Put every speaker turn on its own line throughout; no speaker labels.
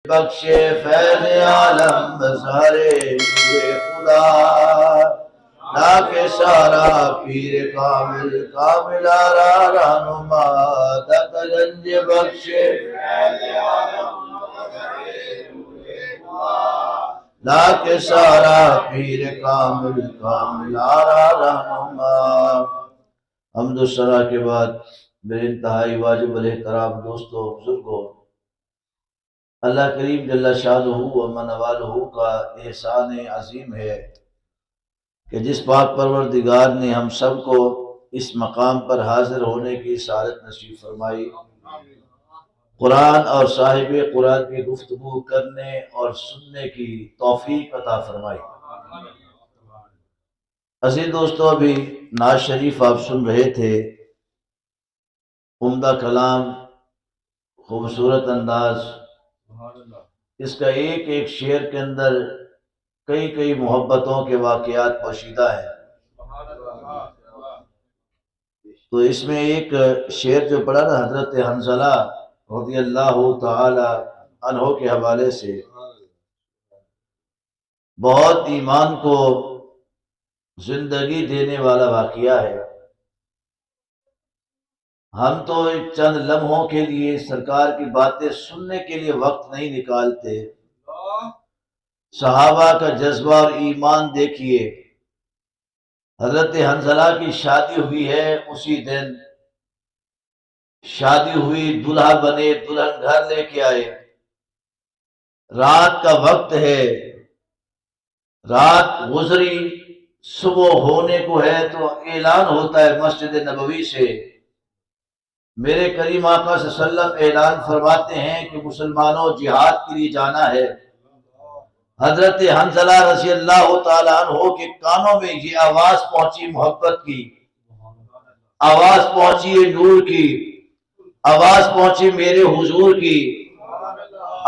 بخشے فیض عالم بسارے نور خدا، لاکھ سارا پیر کامل کامل آرا رہنما، دت گنج بخشے فیض عالم بسارے نور خدا، لاکھ سارا پیر کامل کامل آرا رہنما۔ حمد و ثنا کے بعد میرے انتہائی واجب الاحترام دوستوں بزرگوں، اللہ کریم جل شانہ و من والہ کا احسان عظیم ہے کہ جس پاک پروردگار نے ہم سب کو اس مقام پر حاضر ہونے کی سعادت نصیب فرمائی، قرآن اور صاحب قرآن کی گفتگو کرنے اور سننے کی توفیق عطا فرمائی۔ عزیز دوستو، ابھی نعت شریف آپ سن رہے تھے، عمدہ کلام، خوبصورت انداز، اس کا ایک ایک شعر کے اندر کئی کئی محبتوں کے واقعات پوشیدہ ہیں۔ تو اس میں ایک شعر جو پڑھا نا حضرت حنظلہ رضی اللہ تعالی عنہ کے حوالے سے، بہت ایمان کو زندگی دینے والا واقعہ ہے۔ ہم تو چند لمحوں کے لیے سرکار کی باتیں سننے کے لیے وقت نہیں نکالتے، صحابہ کا جذبہ اور ایمان دیکھیے۔ حضرت حنظلہ کی شادی ہوئی ہے، اسی دن شادی ہوئی، دلہا بنے، دلہن گھر لے کے آئے، رات کا وقت ہے، رات گزری، صبح ہونے کو ہے تو اعلان ہوتا ہے مسجد نبوی سے، میرے کریم آقا صلی اللہ علیہ وسلم اعلان فرماتے ہیں کہ مسلمانوں جہاد کے لیے جانا ہے۔ حضرت حنظلہ رضی اللہ تعالیٰ عنہ کے کانوں میں یہ آواز پہنچی محبت کی، آواز پہنچی نور کی، آواز پہنچی میرے حضور کی۔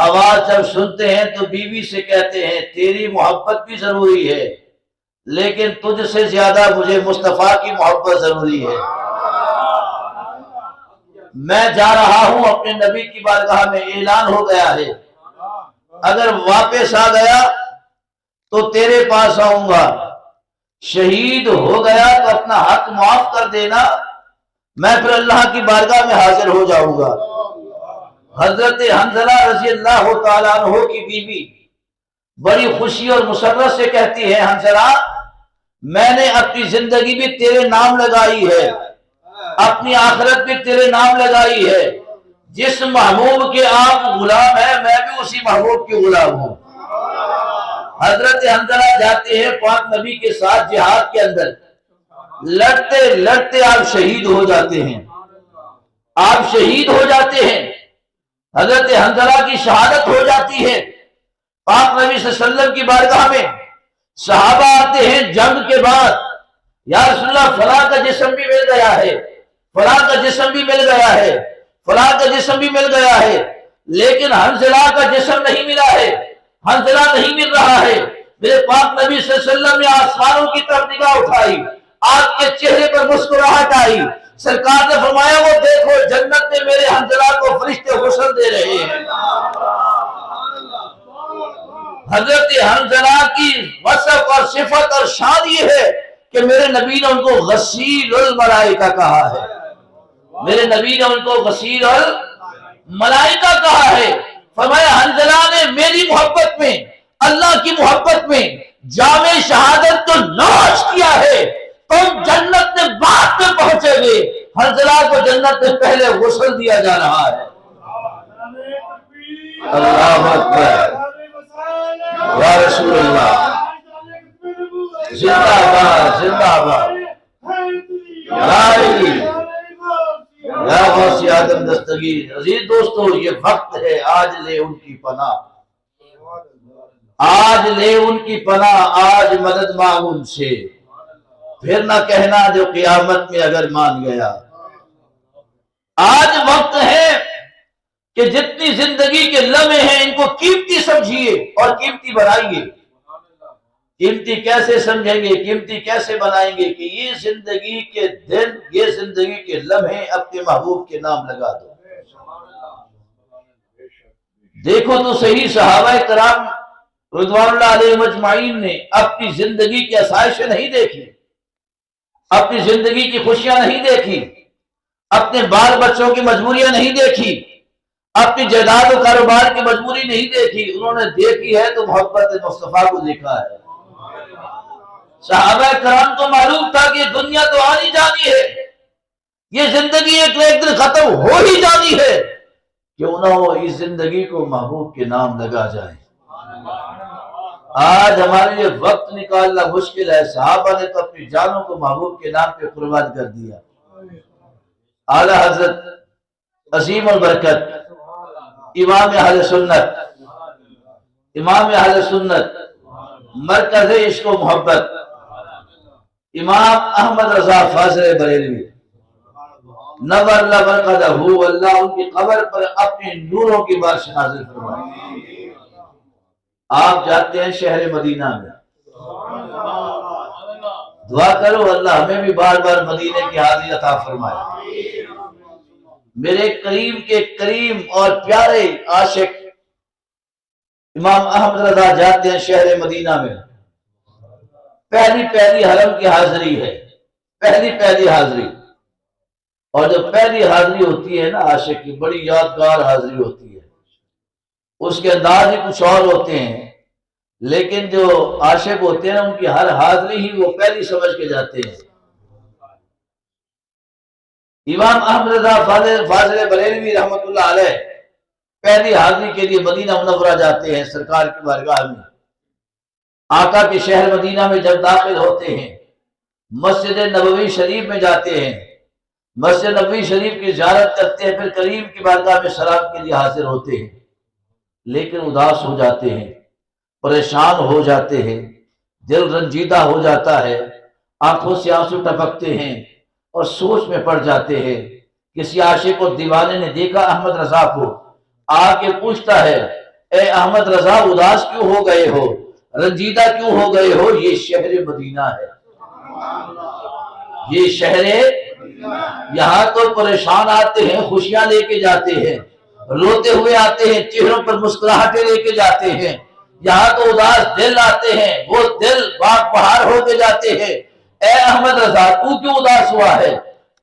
آواز جب سنتے ہیں تو بیوی سے کہتے ہیں تیری محبت بھی ضروری ہے، لیکن تجھ سے زیادہ مجھے مصطفیٰ کی محبت ضروری ہے۔ میں جا رہا ہوں اپنے نبی کی بارگاہ میں، اعلان ہو گیا ہے، اگر واپس آ گیا تو تیرے پاس آؤں گا، شہید ہو گیا تو اپنا حق معاف کر دینا، میں پھر اللہ کی بارگاہ میں حاضر ہو جاؤں گا۔ حضرت حنظلہ رضی اللہ تعالیٰ عنہ کی بیوی بڑی خوشی اور مسرت سے کہتی ہے حنظلہ میں نے اپنی زندگی بھی تیرے نام لگائی ہے، اپنی آخرت بھی تیرے نام لگائی ہے، جس محبوب کے آپ غلام ہیں میں بھی اسی محبوب کی غلام ہوں۔ حضرت حنظلہ جاتے ہیں پاک نبی کے ساتھ جہاد کے اندر، لڑتے لڑتے آپ شہید ہو جاتے ہیں، آپ شہید ہو جاتے ہیں، حضرت حنظلہ کی شہادت ہو جاتی ہے۔ پاک نبی صلی اللہ علیہ وسلم کی بارگاہ میں صحابہ آتے ہیں جنگ کے بعد، یا رسول اللہ فلاں کا جسم بھی مل گیا ہے، فلاں کا جسم بھی مل گیا ہے، فلاں کا جسم بھی مل گیا ہے، لیکن حنظلہ کا جسم نہیں ملا ہے، حنظلہ نہیں مل رہا ہے۔ میرے پاک نبی صلی اللہ علیہ وسلم نے آسمانوں کی طرف نگاہ اٹھائی، آپ کے چہرے پر مسکراہٹ آئی، سرکار نے فرمایا وہ دیکھو جنت میں میرے حنظلہ کو فرشتے غسل دے رہے ہیں۔ حضرت حنظلہ کی وصف اور صفت اور شان یہ ہے کہ میرے نبی نے ان کو غسیل الملائکہ کہا ہے، میرے نبی نے ان کو غسیل الملائکہ کہا ہے۔ فرمایا حنظلہ نے میری محبت میں، اللہ کی محبت میں جام شہادت کو نوش کیا ہے، تم جنت میں بعد میں پہنچے گے، حنظلہ کو جنت میں پہلے غسل دیا جا رہا ہے۔ اللہ اکبر، یا رسول اللہ، زندہ باد زندہ باد، یا غوث آدم دستگیر۔ عزیز دوستو یہ وقت ہے، آج لے ان کی پناہ، آج لے ان کی پناہ، آج مدد مانگ ان سے، پھر نہ کہنا جو قیامت میں اگر مان گیا۔ آج وقت ہے کہ جتنی زندگی کے لمحے ہیں ان کو قیمتی سمجھیے اور قیمتی بنائیے۔ قیمتی کیسے سمجھیں گے، قیمتی کیسے بنائیں گے کہ یہ زندگی کے دن، یہ زندگی کے لمحے اپنے محبوب کے نام لگا دو۔ دیکھو تو صحیح، صحابہ کرام رضوان اللہ علیہ مجمعین نے اپنی زندگی کی آسائشیں نہیں دیکھی، اپنی زندگی کی خوشیاں نہیں دیکھی، اپنے بال بچوں کی مجبوریاں نہیں دیکھی، اپنی جائیداد و کاروبار کی مجبوری نہیں دیکھی، انہوں نے دیکھی ہے تو محبت مصطفیٰ کو دیکھا ہے۔ صحابہ کرام کو معلوم تھا کہ دنیا تو آنی جانی ہے، یہ زندگی ایک نہ ایک دن ختم ہو ہی جانی ہے، کیوں نہ ہو اس زندگی کو محبوب کے نام لگا جائے۔ آج ہمارے لیے وقت نکالنا مشکل ہے، صحابہ نے تو اپنی جانوں کو محبوب کے نام پہ قربان کر دیا۔ اعلی حضرت عظیم البرکت امام اہل سنت، امام اہل سنت مرکز عشق و محبت امام احمد رضا فاضل بریلوی نور اللہ برکتہ، اللہ ان کی قبر پر اپنے نوروں کی بارش نازل فرمائے۔ آپ جاتے ہیں شہر مدینہ میں، دعا کرو اللہ ہمیں بھی بار بار مدینے کی حاضری عطا فرمائے۔ میرے کریم کے کریم اور پیارے عاشق امام احمد رضا جاتے ہیں شہر مدینہ میں، پہلی حرم کی حاضری ہے، پہلی حاضری، اور جو پہلی حاضری ہوتی ہے نا عاشق کی، بڑی یادگار حاضری ہوتی ہے، اس کے انداز ہی کچھ اور ہوتے ہیں، لیکن جو عاشق ہوتے ہیں نا ان کی ہر حاضری ہی وہ پہلی سمجھ کے جاتے ہیں۔ امام احمد رضا فاضل بریلوی رحمت اللہ علیہ پہلی حاضری کے لیے مدینہ منورہ جاتے ہیں، سرکار کی بارگاہ میں، آقا کے شہر مدینہ میں جب داخل ہوتے ہیں، مسجد نبوی شریف میں جاتے ہیں، مسجد نبوی شریف کی زیارت کرتے ہیں، پھر کریم کی بارگاہ میں سلام کے لیے حاضر ہوتے ہیں، لیکن اداس ہو جاتے ہیں، پریشان ہو جاتے ہیں، دل رنجیدہ ہو جاتا ہے، آنکھوں سے آنسو ٹپکتے ہیں اور سوچ میں پڑ جاتے ہیں۔ کسی عاشق و دیوانے نے دیکھا احمد رضا کو، آ کے پوچھتا ہے اے احمد رضا اداس کیوں ہو گئے ہو، رنجیدہ کیوں ہو گئے ہو؟ یہ شہر مدینہ ہے، یہ شہر، یہاں تو پریشان آتے ہیں خوشیاں لے کے جاتے ہیں، روتے ہوئے آتے ہیں چہروں پر مسکراہٹیں لے کے جاتے ہیں، یہاں تو اداس دل آتے ہیں، وہ دل باغ بہار ہو کے جاتے ہیں۔ اے احمد رضا تو کیوں اداس ہوا ہے؟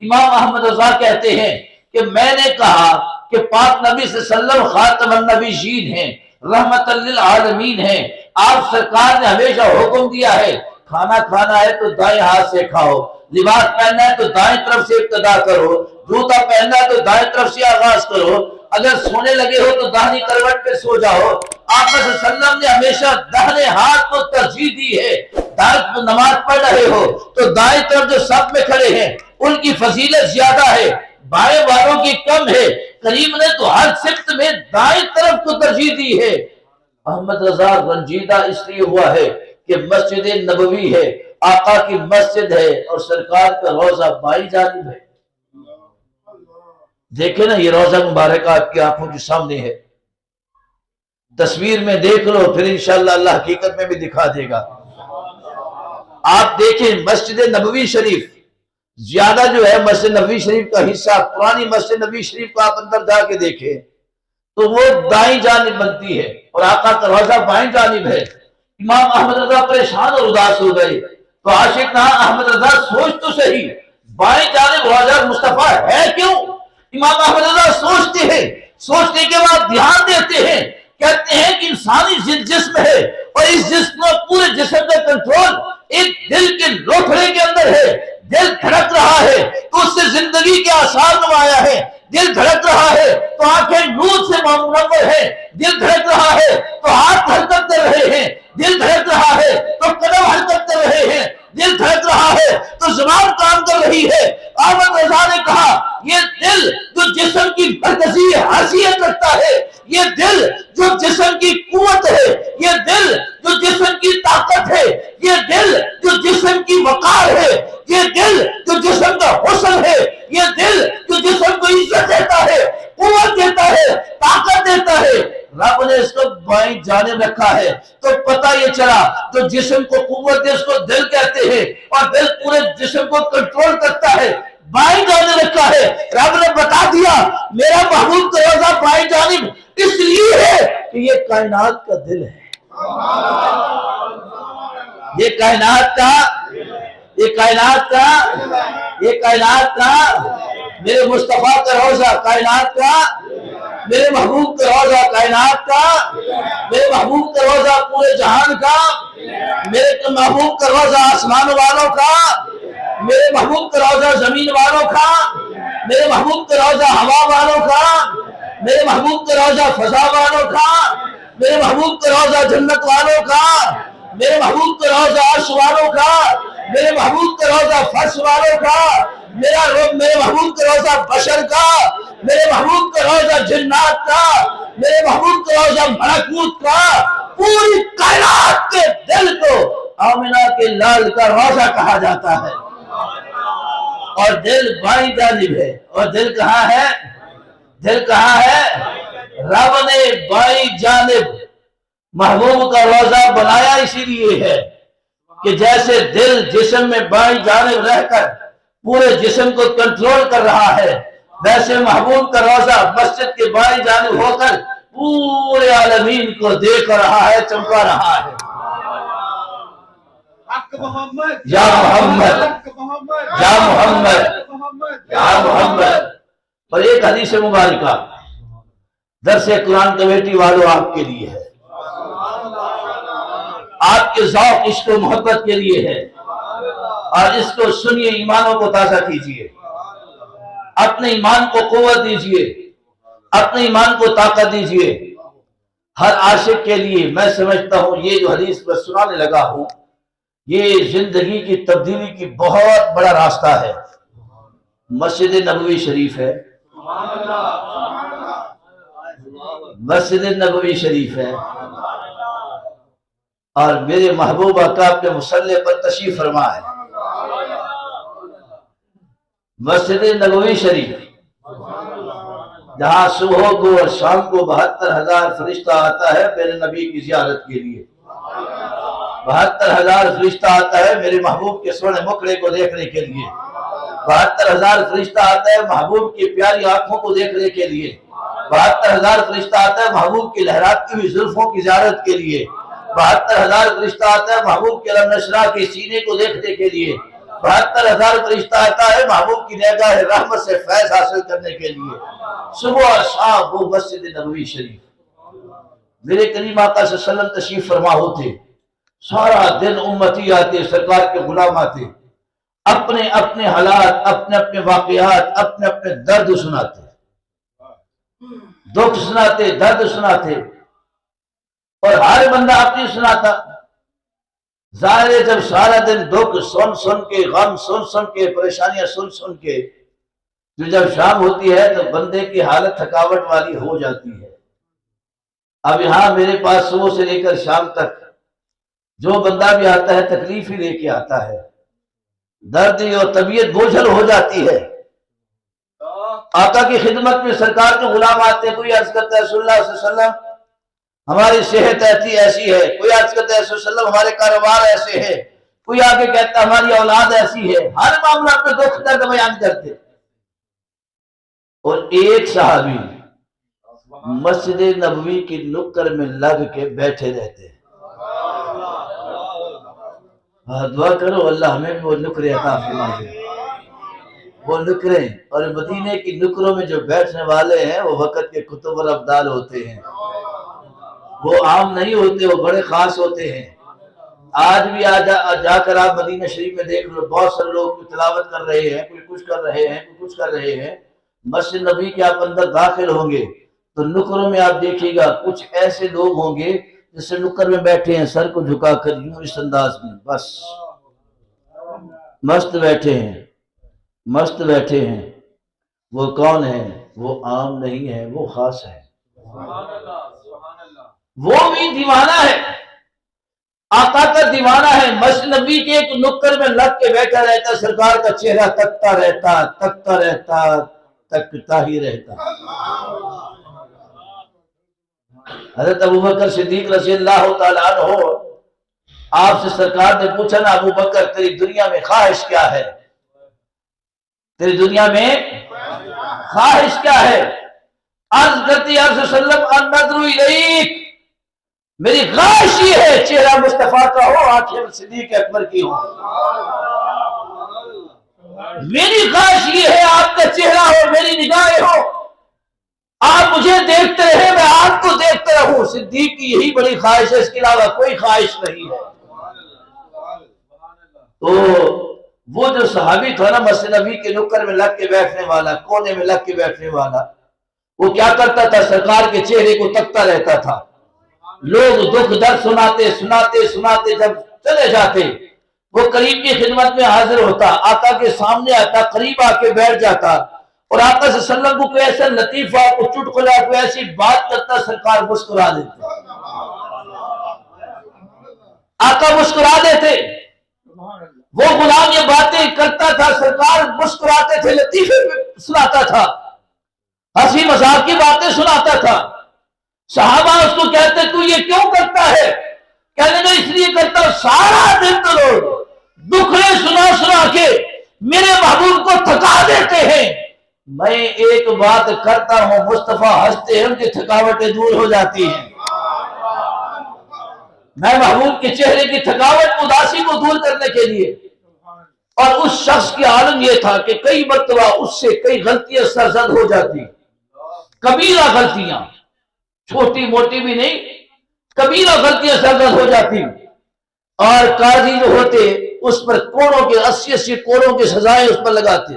امام احمد رضا کہتے ہیں کہ میں نے کہا کہ پاک نبی صلی اللہ علیہ وسلم خاتم النبیین ہیں، رحمت للعالمین ہیں، آپ سرکار نے ہمیشہ حکم دیا ہے کھانا کھانا ہے تو دائیں ہاتھ سے کھاؤ، لباس پہننا ہے تو دائیں طرف سے ابتدا کرو، جوتا پہننا ہے تو دائیں طرف سے آغاز کرو، اگر سونے لگے ہو تو داہنی کروٹ پہ سو جاؤ۔ آپ صلی اللہ علیہ وسلم نے ہمیشہ داہنے ہاتھ کو ترجیح دی ہے۔ دائیں نماز پڑھ رہے ہو تو دائیں طرف جو صف میں کھڑے ہیں ان کی فضیلت زیادہ ہے، بائیں والوں کی کم ہے، کریم نے تو ہر سمت میں دائیں طرف کو ترجیح دی ہے۔ احمد رضا رنجیدہ اس لیے ہوا ہے کہ مسجد نبوی ہے، آقا کی مسجد ہے اور سرکار کا روضہ بائیں جانب ہے۔ دیکھیں نا یہ روضہ مبارک آپ کی آنکھوں کے سامنے ہے، تصویر میں دیکھ لو، پھر انشاءاللہ اللہ حقیقت میں بھی دکھا دے گا۔ آپ دیکھیں مسجد نبوی شریف، زیادہ جو ہے مسجد نبوی شریف کا حصہ، پرانی مسجد نبوی شریف کو آپ اندر جا کے دیکھیں تو وہ دائیں جانب بنتی ہے اور آقا کا روضہ بائیں جانب ہے۔ امام احمد رضا پریشان اور اداس ہو گئے تو عاشق کہا احمد رضا سوچ تو صحیح، بائیں جانب روضہ مصطفیٰ ہے کیوں؟ امام احمد رضا سوچتے ہیں، سوچنے کے بعد دھیان دیتے ہیں، کہتے ہیں کہ انسانی جسم ہے اور اس جسم میں پورے جسم کا کنٹرول ایک دل کے لوتھڑے کے اندر ہے، دل دھڑک رہا ہے تو اس سے زندگی کے آثار نمایا ہے، دل دھڑک رہا ہے تو آنکھیں نور سے منور ہے، دل دھڑک رہا ہے تو ہاتھ حرکت کر رہے ہیں، دل دھڑک رہا ہے تو قدم حرکت کر رہے ہیں، دل دھڑک رہا ہے تو زبان کام کر رہی ہے۔ احمد رضا نے کہا یہ دل جو جسم کی مرکزی حیثیت رکھتا ہے، یہ دل جو جسم کی قوت ہے، یہ دل جو جسم کی طاقت ہے، یہ دل جو جسم کی وقار ہے، یہ دل جو جسم کا حسن ہے، یہ دل جو جسم کو عزت دیتا ہے، قوت دیتا ہے، طاقت دیتا ہے، رب نے اس کو بائیں جانب رکھا ہے تو پتہ یہ چلا جو جسم کو قوت دے اس کو دل کہتے ہیں اور دل پورے جسم کو کنٹرول کرتا ہے، بائیں جانب رکھا ہے۔ رب نے بتا دیا میرا محبوب کا روضہ بائیں جانب اس لیے ہے کہ یہ کائنات کا دل ہے، یہ کائنات کا میرے مصطفیٰ کا روضہ کائنات کا، میرے محبوب کا روضہ کائنات کا، میرے محبوب کا روضہ پورے جہان کا، میرے محبوب کا روضہ آسمان والوں کا، میرے محبوب کا روضہ زمین والوں کا، میرے محبوب کا روضہ ہوا والوں کا، میرے محبوب کا روضہ فضا والوں کا، میرے محبوب کا روضہ جنت والوں کا، میرے محبوب کا روضہ عرش والوں کا، میرے محبوب کا روضہ فرش والوں کا، میرے محبوب کا روضہ بشر کا، میرے محبوب کا روضہ جنات کا، میرے محبوب کا روضہ ملکوت کا، پوری کائنات کے دل کو آمنہ کے لال کا روضہ کہا جاتا ہے۔ اور دل بائیں جانب ہے، اور دل کہاں ہے؟ رب نے بائیں جانب محبوب کا روضہ بنایا اسی لیے ہے کہ جیسے دل جسم میں بائیں جانب رہ کر پورے جسم کو کنٹرول کر رہا ہے، ویسے محبوب کا روضہ مسجد کے بائیں جانب ہو کر پورے عالمین کو دیکھ رہا ہے، چمکا رہا ہے۔ یا محمد یا محمد یا محمد۔ اور ایک حدیث مبارکہ درس قرآن کمیٹی والوں آپ کے لیے ہے، آپ کے ذوق عشق و محبت کے لیے ہے، اور اس کو سنیے، ایمانوں کو تازہ کیجئے، اپنے ایمان کو قوت دیجئے، اپنے ایمان کو طاقت دیجئے۔ ہر عاشق کے لیے میں سمجھتا ہوں یہ جو حدیث پر سنانے لگا ہوں، یہ زندگی کی تبدیلی کی بہت بڑا راستہ ہے۔ مسجد نبوی شریف ہے، مسجد نبوی شریف ہے، اور میرے محبوب آقا اپنے مصلی پر تشریف فرما ہے۔ مسجد نبوی شریف جہاں صبح کو اور شام کو 72,000 فرشتہ آتا ہے میرے نبی کی زیارت کے لیے، 72,000 فرشتہ آتا ہے میرے محبوب کے سونے مکھڑے کو دیکھنے کے لیے، 72,000 فرشتہ آتا ہے محبوب کی پیاری آنکھوں کو دیکھنے کے لیے، 72,000 فرشتہ آتا ہے محبوب کی لہراتی ہوئی زلفوں کی زیارت کے لیے، 72,000 فرشتہ آتا ہے محبوب کے علم نشرہ کے سینے کو دیکھنے کے لیے، 72,000 فرشتہ آتا ہے محبوب کی نگاہ رحمت سے فیض حاصل کرنے کے لیے۔ صبح اور شام وہ مسجد نبوی شریف میرے کریم آقا صلی اللہ علیہ وسلم تشریف فرما ہوتے، سارا دن امتی آتے، سرکار کے غلام آتے، اپنے اپنے حالات، اپنے اپنے واقعات، اپنے اپنے درد سناتے، دکھ سناتے، درد سناتے، اور ہر بندہ اپنی سناتا۔ ظاہر ہے جب سارا دن دکھ سن سن کے، غم سن سن کے، پریشانیاں سن سن کے، جو جب شام ہوتی ہے تو بندے کی حالت تھکاوٹ والی ہو جاتی ہے۔ اب یہاں میرے پاس صبح سے لے کر شام تک جو بندہ بھی آتا ہے تکلیف ہی لے کے آتا ہے، درد اور طبیعت بوجھل ہو جاتی ہے۔ آقا کی خدمت میں سرکار کے غلام آتے ہیں، کوئی عرض کرتا ہے رسول اللہ صلی اللہ علیہ وسلم ہماری صحت ایسی ہے، کوئی عرض کرتا ہے رسول اللہ علیہ وسلم ہمارے کاروبار ایسے ہے، کوئی آگے کہتا ہے ہماری اولاد ایسی ہے، ہر معاملہ اپنے دکھ درد بیان کرتے۔ اور ایک صحابی مسجد نبوی کی نکر میں لگ کے بیٹھے رہتے ہیں۔ دعا کرو اللہ ہمیں بھی وہ نکرے عطا فرما دے، وہ نکرے۔ اور مدینے کی نکروں میں جو بیٹھنے والے ہیں وہ وقت کے کتب اور ابدال ہوتے ہیں، وہ عام نہیں ہوتے، وہ بڑے خاص ہوتے ہیں۔ آج بھی جا کر آپ مدینہ شریف میں دیکھ لو، بہت سارے لوگ تلاوت کر رہے ہیں، کوئی کچھ کر رہے ہیں، کوئی کچھ کر رہے ہیں۔ مسجد نبی کے آپ اندر داخل ہوں گے تو نکروں میں آپ دیکھیے گا کچھ ایسے لوگ ہوں گے جیسے نکر میں بیٹھے ہیں، سر کو جھکا کر یوں اس انداز میں، بس مست بیٹھے ہیں، مست بیٹھے ہیں۔ وہ کون ہے؟ وہ عام نہیں ہے، وہ خاص ہے، وہ بھی دیوانہ ہے، آقا کا دیوانہ ہے۔ مسجد نبی کے ایک نکر میں لگ کے بیٹھا رہتا، سرکار کا چہرہ تکتا رہتا، تکتا رہتا، تکتا ہی رہتا۔ حضرت ابوبکر صدیق رضی اللہ تعالیٰ عنہ، آپ سے سرکار نے پوچھا نا ابو بکر تیری دنیا میں خواہش کیا ہے؟ تیری دنیا میں خواہش کیا ہے؟ عرض کرتی یا رسول وسلم النظر الیک، میری خواہش یہ ہے چہرہ مصطفیٰ کا ہو، آنکھیں صدیق اکبر کی ہو، میری خواہش یہ ہے آپ کا چہرہ ہو، میری نگاہیں ہو، آپ مجھے دیکھتے رہے میں آپ کو دیکھتے رہوں۔ صدیق کی یہی بڑی خواہش ہے، اس کے علاوہ کوئی خواہش نہیں ہے۔ تو وہ جو صحابی تھا نا مسجد نبی کے نکر میں لگ کے بیٹھنے والا، کونے میں لگ کے بیٹھنے والا، وہ کیا کرتا تھا؟ سرکار کے چہرے کو تکتا رہتا تھا۔ لوگ دکھ درد سناتے سناتے سناتے جب چلے جاتے، وہ قریب کی خدمت میں حاضر ہوتا، آقا کے سامنے آتا، قریب آ کے بیٹھ جاتا، اور آقا صلی اللہ علیہ وسلم کو کوئی ایسا لطیفہ، کوئی چٹکلا، کوئی ایسی بات کرتا، سرکار مسکرا دیتے، آقا مسکرا دیتے۔ وہ غلام یہ باتیں کرتا تھا، سرکار مسکراتے تھے، لطیفے سناتا تھا، ہنسی مذاق کی باتیں سناتا تھا۔ صحابہ اس کو کہتے تو یہ کیوں کرتا ہے؟ کہنے لگے اس لیے کرتا ہوں، سارا دن تو لوگ دکھڑے سنا سنا کے میرے محبوب کو تھکا دیتے ہیں، میں ایک بات کرتا ہوں، مصطفیٰ ہنستے ہیں، ان کی تھکاوٹیں دور ہو جاتی ہیں۔ میں محبوب کے چہرے کی تھکاوٹ اداسی کو دور کرنے کے لیے۔ اور اس شخص کی عالم یہ تھا کہ کئی مرتبہ اس سے کئی غلطیاں سرزد ہو جاتی، کبیرہ غلطیاں، چھوٹی موٹی بھی نہیں، کبیرہ غلطیاں سرزد ہو جاتی، اور قاضی جو ہوتے اس پر کوڑوں کے 80 کوڑوں کی سزائیں اس پر لگاتے،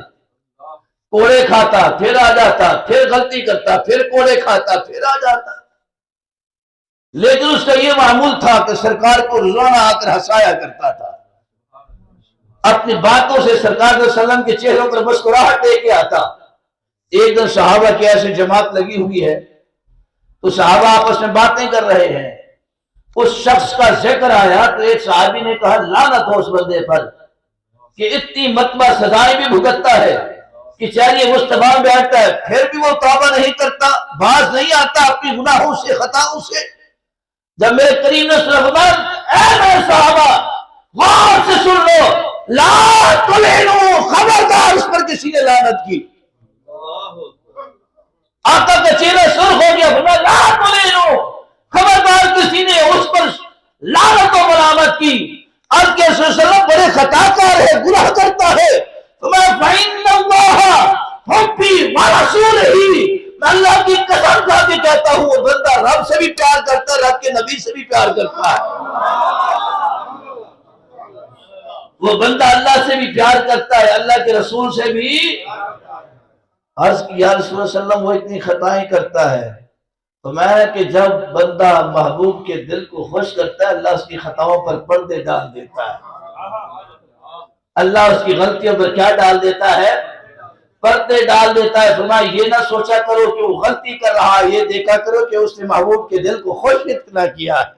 کوڑے کھاتا، پھر آ جاتا، پھر غلطی کرتا، پھر کوڑے کھاتا، پھر آ جاتا، لیکن اس کا یہ معمول تھا کہ سرکار کو روزانہ آ کر ہنسایا کرتا تھا، اپنی باتوں سے سرکار صلی اللہ علیہ وسلم کے چہروں پر مسکراہٹ دے کے آتا۔ ایک دن صحابہ کی ایسی جماعت لگی ہوئی ہے، تو صحابہ آپس میں باتیں کر رہے ہیں، اس شخص کا ذکر آیا تو ایک صحابی نے کہا لعنت ہو اس بندے پر کہ اتنی مرتبہ سزائیں بھی بھگتتا ہے کہ چاہیے مصطفیٰ بیٹھتا ہے، پھر بھی وہ توبہ نہیں کرتا، باز نہیں آتا اپنی گناہوں سے، خطاؤں سے۔ جب میرے کریم نے فرمایا اے میرے صحابہ غور سے سن لو، لا تلعنوا، خبردار اس پر کسی نے لعنت کی۔ آقا کا چہرہ سرخ ہو گیا، فرمایا لا تلعنوا، خبردار کسی نے اس پر لعنت و ملامت کی۔ اب کے صلی اللہ علیہ وسلم بڑے خطا کار ہے، گناہ کرتا ہے، فرمایا فإن اللہ حبی ورسولہ، میں اللہ کی قسم کھا کے کہتا ہوں وہ بندہ رب سے بھی پیار کرتا ہے، رب کے نبی سے بھی پیار کرتا ہے، وہ بندہ اللہ سے بھی پیار کرتا ہے، اللہ کے رسول سے بھی۔ عرض کی یا رسول اللہ صلی اللہ علیہ وسلم وہ اتنی خطائیں کرتا ہے، تو میں کہ جب بندہ محبوب کے دل کو خوش کرتا ہے، اللہ اس کی خطاؤں پر پردے ڈال دیتا ہے، اللہ اس کی غلطیوں پر کیا ڈال دیتا ہے؟ پردے ڈال دیتا ہے۔ فرمایا یہ نہ سوچا کرو کہ وہ غلطی کر رہا ہے، یہ دیکھا کرو کہ اس نے محبوب کے دل کو خوش کتنا کیا ہے۔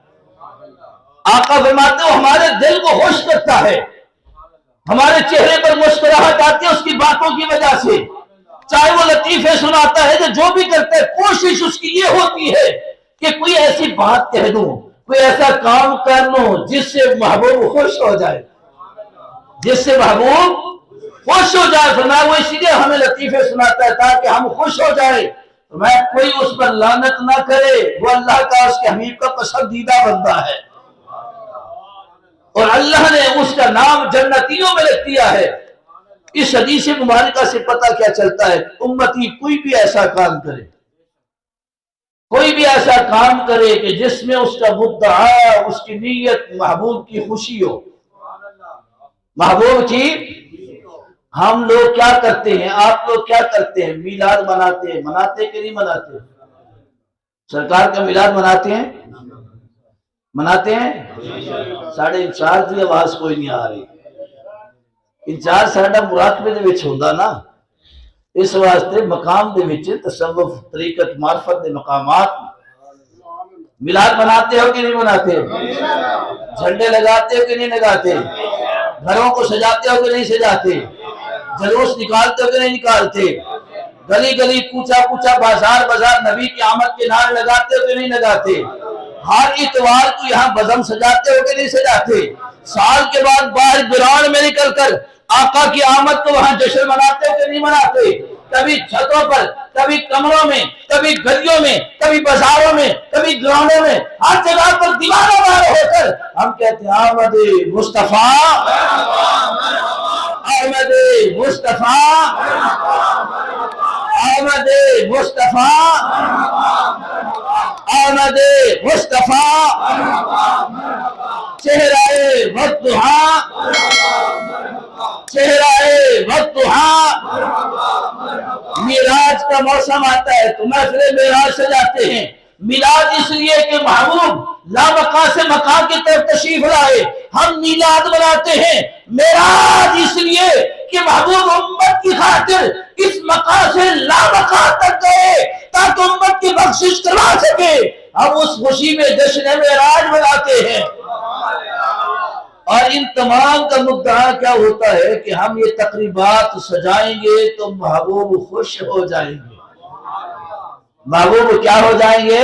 آقا فرماتے ہو ہمارے دل کو خوش کرتا ہے، ہمارے چہرے پر مسکراہٹ آتی ہے اس کی باتوں کی وجہ سے، چاہے وہ لطیفے سناتا ہے، جو بھی کرتا ہے کوشش اس کی یہ ہوتی ہے کہ کوئی ایسی بات کہہ دوں، کوئی ایسا کام کر لوں جس سے محبوب خوش ہو جائے، جس سے محبوب خوش ہو جائے۔ فرمایا وہ اسی لیے ہمیں لطیفے سناتا ہے تاکہ ہم خوش ہو جائے، فرمایا کوئی اس پر لعنت نہ کرے، وہ اللہ کا، اس کے حبیب کا پسندیدہ بندہ ہے، اور اللہ نے اس کا نام جنتیوں میں لکھ دیا ہے۔ اس حدیث مبارکہ سے پتہ کیا چلتا ہے؟ امتی کوئی بھی ایسا کام کرے، کوئی بھی ایسا کام کرے کہ جس میں اس کا مدعا، اس کی نیت محبوب کی خوشی ہو، محبوب کی۔ ہم لوگ کیا کرتے ہیں، آپ لوگ کیا کرتے ہیں؟ میلاد مناتے ہیں، مناتے کہ نہیں مناتے؟ سرکار کا میلاد مناتے ہیں، مناتے ہیں؟ ساڑھے انچارج کی آواز کوئی نہیں آ رہی، انچارج ساڑھا مراقبے دے وچ ہوندا نا، اس واسطے مقام دے وچ تصوف، طریقت، معرفت دے مقامات میلاد مناتے ہو کہ نہیں مناتے؟ جھنڈے لگاتے ہو کہ نہیں لگاتے؟ گھروں کو سجاتے ہو کہ نہیں سجاتے؟ جلوس نکالتے ہو کہ نہیں نکالتے؟ گلی گلی، کوچا کوچا، بازار بازار نبی کی آمد کے نعرے لگاتے ہو کہ نہیں لگاتے؟ ہر اتوار کو یہاں بزم سجاتے ہو کہ نہیں سجاتے؟ سال کے بعد باہر گراؤنڈ میں نکل کر آقا کی آمد کو وہاں جشن مناتے ہو کہ نہیں مناتے؟ کبھی چھتوں پر، کبھی کمروں میں، کبھی گلیوں میں، کبھی بازاروں میں، کبھی گراؤنڈوں میں، ہر جگہ پر دیوانوں وار ہو کر ہم کہتے ہیں احمد مصطفیٰ، احمد مصطفیٰ، احمد مصطفیٰ، احمد مصطفیٰ، چہرہ والضحیٰ، چہرہ والضحیٰ۔ میراج کا موسم آتا ہے تو محفل معراج سے جاتے ہیں۔ میلاد اس لیے کہ محبوب لامکان سے مکان کی طرف تشریف لائے، ہم میلاد مناتے ہیں۔ معراج اس لیے کہ محبوب امت کی خاطر اس مکان سے لامکان تک گئے تاکہ امت کی بخشش کروا سکے۔ ہم اس خوشی میں جشن معراج مناتے ہیں، اور ان تمام کا مدعا کیا ہوتا ہے کہ ہم یہ تقریبات سجائیں گے تو محبوب خوش ہو جائیں گے۔ محبوب کیا ہو جائیں گے؟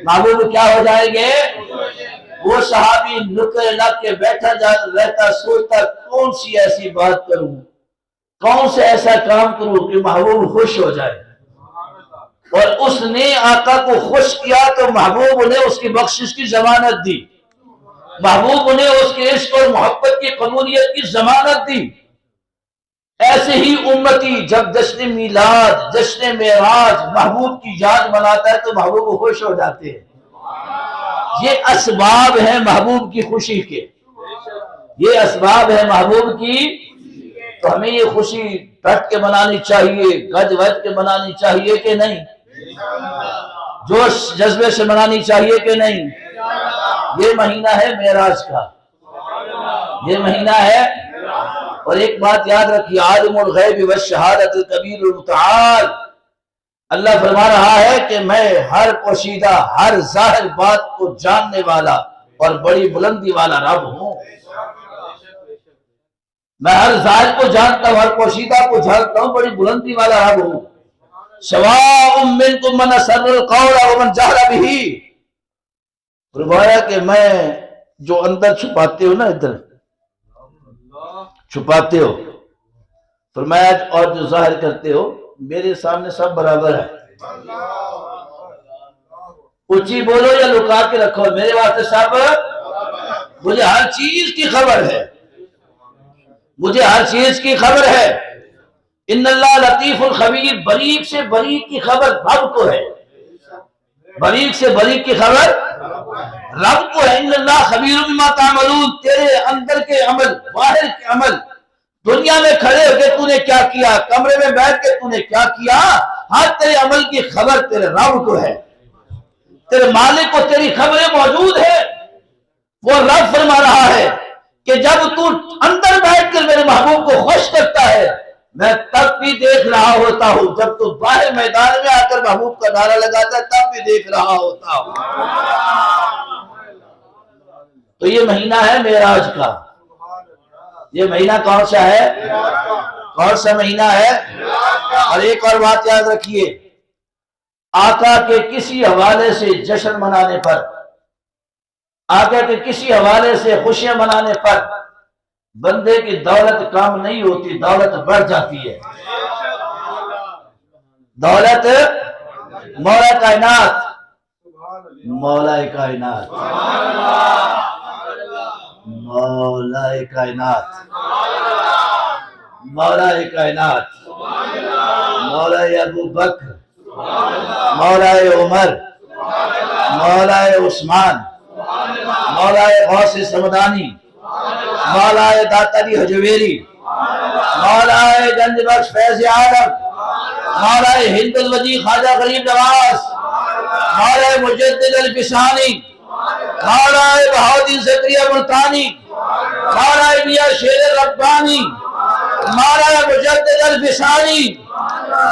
محبوب کیا ہو جائیں گے؟ وہ صحابی نکرے لگ کے بیٹھا رہتا، سوچتا کون سی ایسی بات کروں، کون سے ایسا کام کروں کہ محبوب خوش ہو جائے، اور اس نے آقا کو خوش کیا تو محبوب نے اس کی بخشش کی ضمانت دی، محبوب نے اس کے عشق اور محبت کی قبولیت کی ضمانت دی۔ ایسے ہی امتی جب جشن میلاد، جشن معراج محبوب کی یاد مناتا ہے تو محبوب خوش ہو جاتے ہیں۔ یہ اسباب ہیں محبوب کی خوشی کے، یہ اسباب ہیں محبوب کی، تو ہمیں یہ خوشی ڈٹ کے منانی چاہیے، گج وج کے منانی چاہیے کہ نہیں؟ جوش جذبے سے منانی چاہیے کہ نہیں؟ یہ مہینہ ہے معراج کا، یہ مہینہ ہے۔ اور ایک بات یاد رکھیے، عالم الغیب والشہادۃ الکبیر المتعال، اللہ فرما رہا ہے کہ میں ہر پوشیدہ، ہر ظاہر بات کو جاننے والا اور بڑی بلندی والا رب ہوں۔ میں ہر ظاہر کو جانتا ہوں، ہر پوشیدہ کو جانتا ہوں، بڑی بلندی والا رب ہوں۔ سواء منکم من اسر القول ومن جہر بہ، فرمایا کہ میں جو اندر چھپاتے ہو نا، ادھر چھپاتے ہو، فرمایا اور جو ظاہر کرتے ہو، میرے سامنے سب برابر ہے۔ اونچی بولو یا لکا کے رکھو، میرے واسطے سب، مجھے ہر چیز کی خبر ہے، مجھے ہر چیز کی خبر ہے۔ ان اللہ لطیف الخبیر، باریک سے باریک کی خبر رب کو ہے، باریک سے باریک کی خبر رب کو ہے۔ ان اللہ خبیر بما تعملون، تیرے اندر کے عمل، باہر کے عمل، دنیا میں کھڑے ہو کے تو نے کیا کیا، کمرے میں بیٹھ کے تو نے کیا کیا، ہر تیرے عمل کی خبر تیرے رب کو ہے، تیرے مالک کو تیری خبریں موجود ہے۔ وہ رب فرما رہا ہے کہ جب تو اندر بیٹھ کر میرے محبوب کو خوش کرتا ہے، میں تب بھی دیکھ رہا ہوتا ہوں، جب تو باہر میدان میں آ کر محبوب کا نعرہ لگاتا ہے تب بھی دیکھ رہا ہوتا ہوں۔ تو یہ مہینہ ہے معراج کا، یہ مہینہ کون سا ہے؟ کون سا مہینہ ہے؟ اور ایک اور بات یاد رکھیے، آقا کے کسی حوالے سے جشن منانے پر، آقا کے کسی حوالے سے خوشیاں منانے پر بندے کی دولت کم نہیں ہوتی، دولت بڑھ جاتی ہے۔ دولت مولا کائنات، مولا کائنات، مولا کائنات، مولا کائنات، مولا ابو بکر، مولا عمر، مولا عثمان، مولا غوث سمدانی، مولا داتا دی حجویری، مولا گنج بخش فیض عالم، مولا ہند الوجی خواجہ غریب نواز، مولا مجدد الفسانی، مولا بہاؤدین زکریا ملتانی، مولا میاں شیر ربانی، مولا مجدد الفسانی،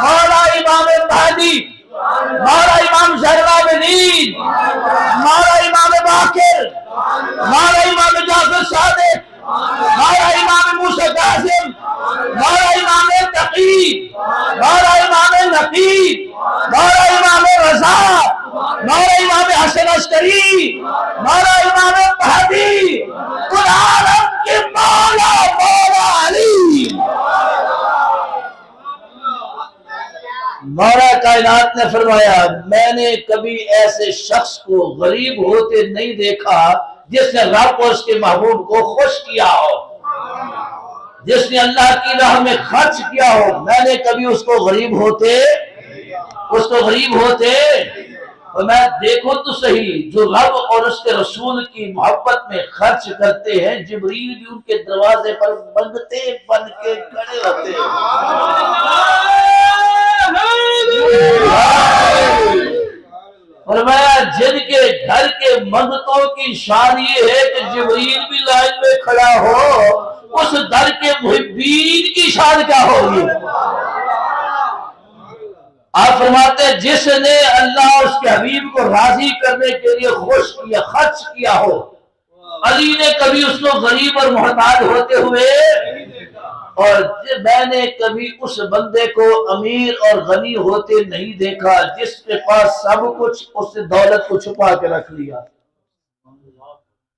مولا امام مہدی، مولا امام زہر العابدین، مولا امام باقر، مولا امام جعفر صادق، مولا امام موسیٰ قاسم، مولا امام تقی، مولا امام نقی، مولا امام رضا، مولا امام حسن عسکری، مولا امام مہدی، کل عالم کے مولا مولا علی، کائنات نے فرمایا میں نے کبھی ایسے شخص کو غریب ہوتے نہیں دیکھا جس نے رب اور اس کے محبوب کو خوش کیا ہو، جس نے اللہ کی راہ میں خرچ کیا ہو، میں نے کبھی اس کو غریب ہوتے اور میں دیکھو تو صحیح جو رب اور اس کے رسول کی محبت میں خرچ کرتے ہیں، جبریل بھی ان کے دروازے پر منگتے بن کے کھڑے ہوتے ہیں۔ فرمایا جن کے گھر کے منگتوں کی شان یہ ہے کہ جبریل بھی لائن میں کھڑا ہو، اس در کے محبین کی شان کیا ہوگی؟ آپ فرماتے ہیں جس نے اللہ اور اس کے حبیب کو راضی کرنے کے لیے خوش کیا، خرچ کیا ہو، علی نے کبھی اس کو غریب اور محتاج ہوتے ہوئے، اور میں نے کبھی اس بندے کو امیر اور غنی ہوتے نہیں دیکھا جس کے پاس سب کچھ، اس نے دولت کو چھپا کے رکھ لیا،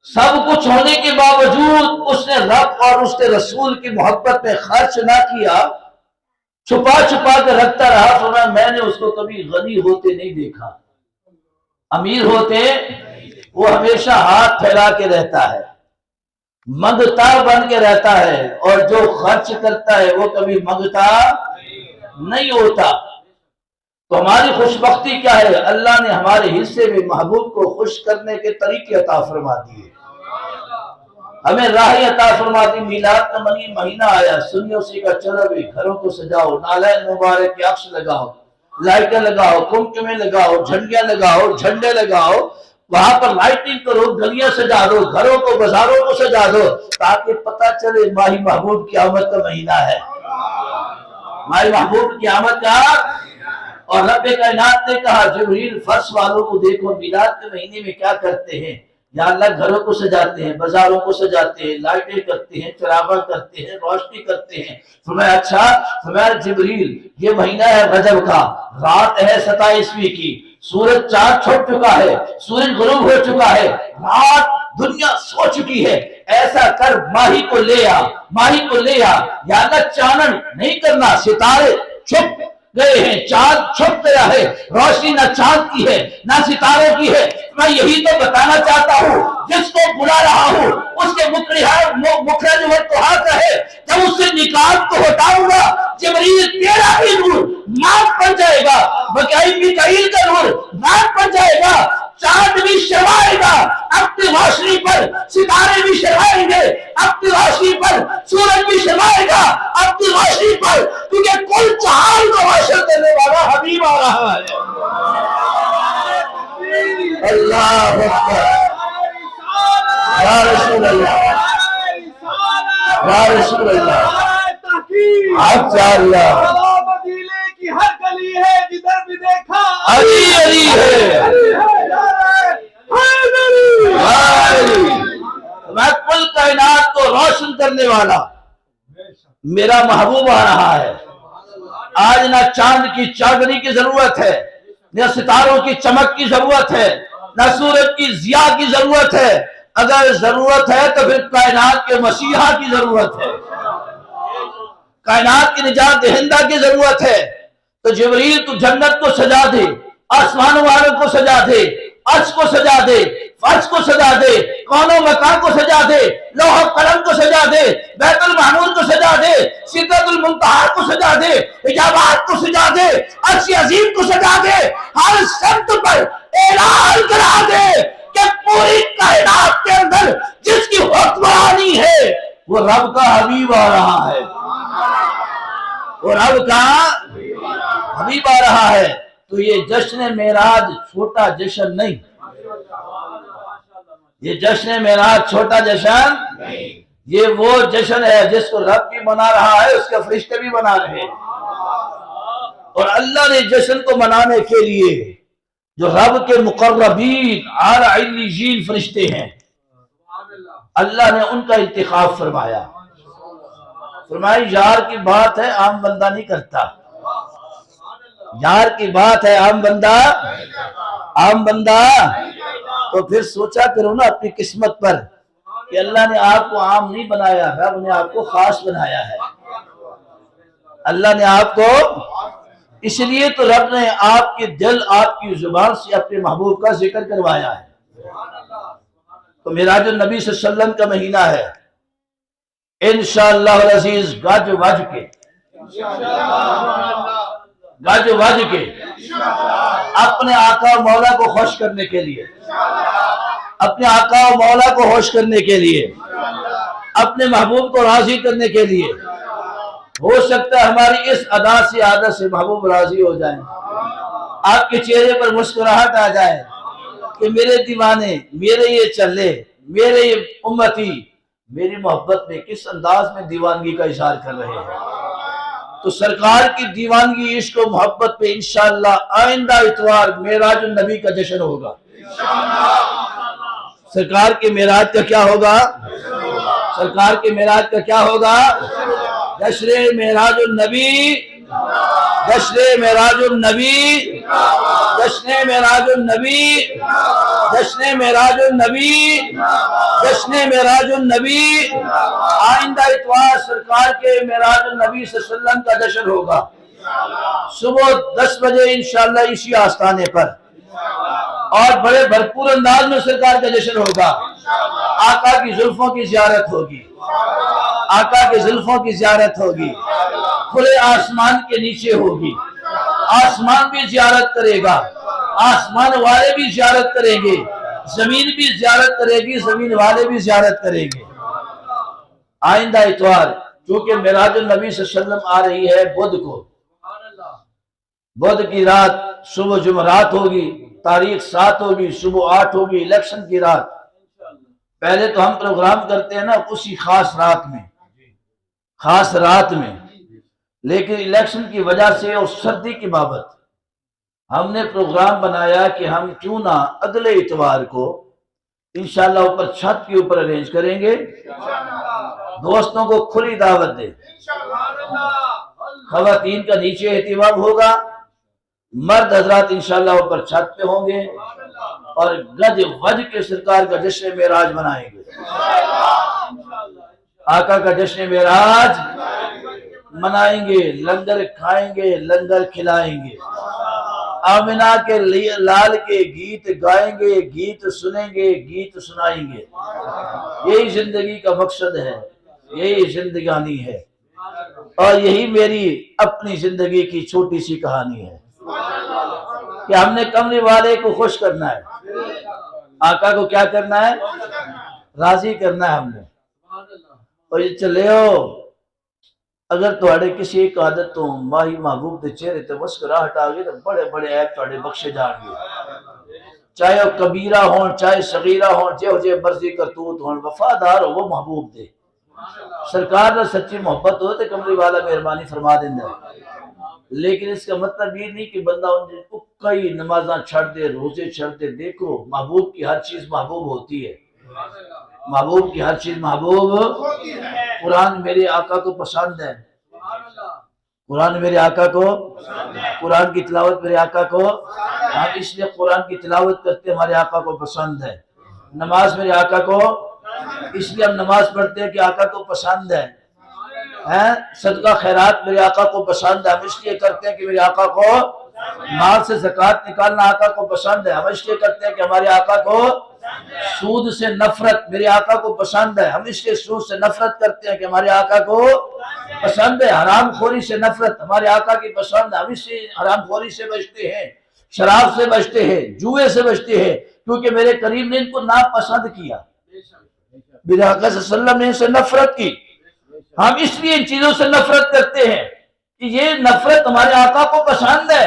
سب کچھ ہونے کے باوجود اس نے رب اور اس کے رسول کی محبت میں خرچ نہ کیا، چھپا چھپا کے رکھتا رہا۔ فرمایا میں نے اس کو کبھی غنی ہوتے نہیں دیکھا، امیر ہوتے وہ ہمیشہ ہاتھ پھیلا کے رہتا ہے، منگتا بن کے رہتا ہے، اور جو خرچ کرتا ہے وہ کبھی منگتا نہیں ہوتا۔ تو ہماری خوش بختی کیا ہے؟ اللہ نے ہمارے حصے میں محبوب کو خوش کرنے کے طریقے عطا فرما دیے، ہمیں راہ عطا فرما دی۔ میلاد کا مہینہ آیا، سنیوں سے کا چلو بھی گھروں کو سجاؤ، نالین مبارک کے عکس لگاؤ، لائٹیں لگاؤ، کمکمے لگاؤ، جھنڈیاں لگاؤ، جھنڈے لگاؤ، وہاں پر لائٹنگ کرو، گلیاں سجا دو، گھروں کو بازاروں کو سجا دو، تاکہ پتہ چلے ماہ محبوب کی آمد کا مہینہ ہے، ماہ محبوب کی آمد کا۔ اور رب کائنات نے کہا جبریل فرش والوں کو دیکھو میلاد کے مہینے میں کیا کرتے ہیں، یا اللہ گھروں کو سجاتے ہیں، بازاروں کو سجاتے ہیں، لائٹیں کرتے ہیں، چراغاں کرتے ہیں، روشنی کرتے ہیں۔ فرمایا اچھا، فرمایا جبریل یہ مہینہ ہے رجب کا، رات ہے 27ویں کی، سورج چاند چھپ چکا ہے، سورج غروب ہو چکا ہے، رات دنیا سو چکی ہے، ایسا کر ماہی کو لے آ، ماہی کو لے آ، یا اللہ چانن نہیں کرنا، ستارے چھپ گئے ہیں، چاند چھپ گیا ہے، روشنی نہ چاند کی ہے نہ ستاروں کی ہے۔ میں یہی تو بتانا چاہتا ہوں، جس کو بلا رہا ہوں اس کے مخرج ورطحات ہے، جب اس سے نکال کو ہٹاؤں گا جبریل تیرا بھی نور ناک بن جائے گا، میکائیل کا نور ناک بن جائے گا، چاند بھی شرمائے گا اپنی روشنی پر، ستارے بھی شرمائیں گے اپنی روشنی پر، سورج بھی شرمائے گا اپنی روشنی پر، کیونکہ کل جہان کو روشن کرنے والا حبیب آ رہا ہے۔ اللہ اکبر، یا رسول اللہ، یا رسول اللہ، اچھا اللہ،
مدینے کی ہر گلی ہے جدھر بھی دیکھا
علی علی ہے، میں کل کائنات کو روشن کرنے والا میرا محبوب آ رہا ہے۔ آج نہ چاند کی چاندنی کی ضرورت ہے، نہ ستاروں کی چمک کی ضرورت ہے، نہ سورج کی ضیاء کی ضرورت ہے، اگر ضرورت ہے تو پھر کائنات کے مسیحا کی ضرورت ہے، کائنات کی نجات دہندہ کی ضرورت ہے۔ تو جبریل تو جنت کو سجا دے، آسمان والوں کو سجا دے، عرش کو سجا دے، فرش کو سجا دے، کون و مکان کو سجا دے، لوح قلم کو سجا دے، بیت المعمور کو سجا دے، سدرۃ المنتہا کو سجا دے، حجابات کو سجا دے، عرش عظیم کو سجا دے، ہر سمت پر اعلان کرا دے کہ پوری کائنات کے اندر جس کی حکمرانی ہے وہ رب کا حبیب آ رہا ہے، وہ رب کا حبیب آ رہا ہے۔ تو یہ جشن معراج چھوٹا جشن نہیں، یہ جشن معراج چھوٹا جشن نہیں، یہ وہ جشن ہے جس کو رب بھی منا رہا ہے، اس کے فرشتے بھی منا رہے ہیں۔ اور اللہ نے جشن کو منانے کے لیے جو رب کے مقربین اعلی علیین فرشتے ہیں، اللہ نے ان کا انتخاب فرمایا، فرمایا یار کی بات ہے عام بندہ نہیں کرتا، یار کی بات ہے عام بندہ تو پھر سوچا کرو نا اپنی قسمت پر کہ اللہ نے آپ کو عام نہیں بنایا، رب نے آپ کو خاص بنایا ہے، اللہ نے آپ کو اس لیے تو رب نے آپ کے دل آپ کی زبان سے اپنے محبوب کا ذکر کروایا ہے. تو معراج النبی صلی اللہ علیہ وسلم کا مہینہ ہے. انشاءاللہ العزیز گج وج کے اپنے آقا و مولا کو خوش کرنے کے لیے، اپنے آقا و مولا کو خوش کرنے کے لیے، اپنے محبوب کو راضی کرنے کے لیے، ہو سکتا ہے ہماری اس ادا سے عادت سے محبوب راضی ہو جائیں، آپ کے چہرے پر مسکراہٹ آ جائے کہ میرے دیوانے، میرے یہ چلے، میرے یہ امتی میری محبت میں کس انداز میں دیوانگی کا اظہار کر رہے ہیں. تو سرکار کی دیوانگی، عشق و محبت پہ انشاءاللہ آئندہ اتوار معراج النبی کا جشن ہوگا. سرکار کے معراج کا کیا ہوگا؟ سرکار کے معراج کا کیا ہوگا؟ جشن معراج النبی، جشن معراج النبی، جشن معراج النبی، جشن معراج النبی، جشن معراج النبی. آئندہ اتوار سرکار کے معراج النبی صلی اللہ علیہ وسلم کا جشن ہوگا. صبح 10 بجے انشاءاللہ اسی آستانے پر اور بڑے بھرپور انداز میں سرکار کا جشن ہوگا. آقا کی زلفوں کی زیارت ہوگی، آقا کی زلفوں کی زیارت ہوگی، کھلے آسمان کے نیچے ہوگی. آسمان بھی زیارت کرے گا، آسمان والے بھی زیارت کریں گے، زمین بھی زیارت کرے گی، زمین والے بھی زیارت کریں گے. آئندہ اتوار چونکہ معراج النبی صلی اللہ علیہ وسلم آ رہی ہے بدھ کو، بدھ کی رات صبح جمعرات ہوگی، تاریخ 7 ہوگی، صبح 8 ہوگی، الیکشن کی رات. پہلے تو ہم پروگرام کرتے ہیں نا اسی خاص رات میں، خاص رات میں، لیکن الیکشن کی وجہ سے اور سردی کی بابت ہم نے پروگرام بنایا کہ ہم کیوں نہ اگلے اتوار کو انشاءاللہ اوپر چھت کے اوپر ارینج کریں گے. دوستوں کو کھلی دعوت دیں، خواتین کا نیچے اہتمام ہوگا، مرد حضرات انشاءاللہ اوپر چھت پہ ہوں گے اور گج وج کے سرکار کا جشن معراج منائیں گے. آقا کا جشن معراج منائیں گے، لنگر کھائیں گے، لنگر کھلائیں گے، آمنہ کے لال کے گیت گائیں گے، گیت سنیں گے، گیت سنائیں گے. یہی زندگی کا مقصد ہے، یہی زندگانی ہے، اور یہی میری اپنی زندگی کی چھوٹی سی کہانی ہے کہ ہم نے کملی والے کو خوش کرنا ہے، آقا کو کیا کرنا ہے؟ راضی کرنا ہے ہم نے. اور یہ چلے ہو اگر تھوڑے کسی ایک عادت تو ماہی محبوب دے چہرے تے مسکراہٹ آ گئی تو بڑے بڑے عیب تھوڑے بخشے جان گے، چاہے وہ کبیرہ ہون چاہے صغیرہ ہون، جے مرضی کرتوت ہون، وفادار ہو وہ محبوب دے. سرکار نے سچی محبت ہو تو کملی والا مہربانی فرما دینا ہے. لیکن اس کا مطلب یہ نہیں کہ بندہ ان کئی نمازاں چھڑ دے، روزے چھڑ دے. دیکھو محبوب کی ہر چیز محبوب ہوتی ہے، محبوب کی ہر چیز محبوب. قرآن میرے آقا کو پسند ہے، قرآن میرے آقا کو، قرآن کی تلاوت میرے آقا کو، ہم اس لیے قرآن کی تلاوت کرتے ہمارے آقا کو پسند ہے. نماز میرے آقا کو، اس لیے ہم نماز پڑھتے ہیں کہ آقا کو پسند ہے. صدقہ خیرات میرے آقا کو پسند ہے، ہم اس لیے کرتے ہیں کہ میرے آقا کو، مال سے زکوٰۃ نکالنا آقا کو پسند ہے، ہم اس لیے کرتے ہیں کہ ہمارے آقا کو، سود سے نفرت میرے آقا کو پسند ہے، ہم اس لیے سود سے نفرت کرتے ہیں کہ ہمارے آقا کو پسند ہے. حرام خوری سے نفرت ہمارے آقا کی پسند ہے، ہم اس سے حرام خوری سے بچتے ہیں، شراب سے بچتے ہیں، جوئے سے بچتے ہیں، کیونکہ میرے کریم نے ان کو ناپسند کیا، میرے آقا صلی اللہ علیہ وسلم نے ان سے نفرت کی. ہم اس لیے ان چیزوں سے نفرت کرتے ہیں کہ یہ نفرت ہمارے آقا کو پسند ہے.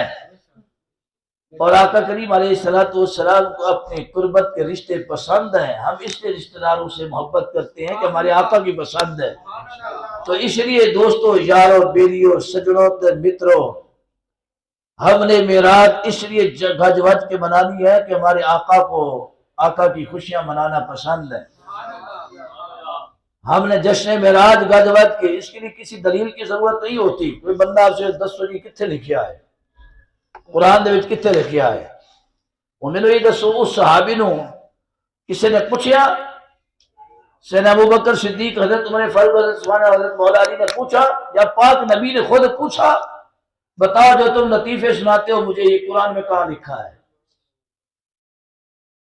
اور آقا کریم علیہ السلام کو اپنے قربت کے رشتے پسند ہیں، ہم اس لیے رشتہ داروں سے محبت کرتے ہیں کہ ہمارے آقا کی پسند ہے. تو اس لیے دوستو، یارو، بیلیو، سجنوں، متروں، ہم نے معراج اس لیے گج وج کے منانی ہے کہ ہمارے آقا کو، آقا کی خوشیاں منانا پسند ہے. ہم نے جشن معراج گج وج کے، اس کے لیے کسی دلیل کی ضرورت نہیں ہوتی. کوئی بندہ آپ سے دسو جی کتنے لکھیا ہے قرآن دے وچ کتنے لکھیا ہے؟ وہ میں نے یہ دسو اس صحابی نو کسی نے پوچھیا، سیدنا ابو بکر صدیق، حضرت عمر فاروق، حضرت عثمان، حضرت مولا علی نے پوچھا، یا پاک نبی نے خود پوچھا؟ بتاؤ جو تم لطیفے سناتے ہو مجھے یہ قرآن میں کہاں لکھا ہے؟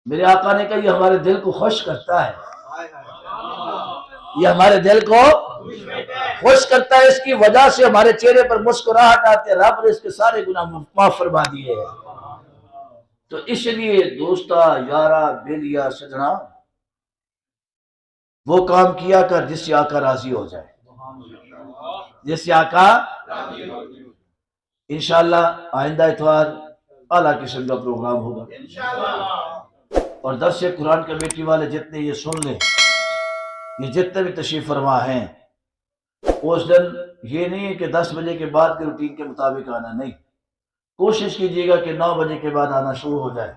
میرے آقا نے کہا یہ ہمارے دل کو خوش کرتا ہے، یہ ہمارے دل کو خوش کرتا ہے، اس کی وجہ سے ہمارے چہرے پر مسکراہٹ آتی ہے، رب نے اس کے سارے گناہ معاف فرما دیے ہیں۔ تو اس لیے دوستا یارا بیلیا سجنا وہ کام کیا کر جس سے آقا راضی ہو جائے، جس سے آقا انشاءاللہ آئندہ اتوار اعلیٰ قسم کا پروگرام ہوگا، اور درس قرآن کمیٹی والے جتنے یہ سن لیں، یہ جتنے بھی تشریف فرما ہیں، اس دن یہ نہیں ہے کہ 10 بجے کے بعد کے روٹین کے مطابق آنا، نہیں، کوشش کیجیے گا کہ 9 بجے کے بعد آنا شروع ہو جائے۔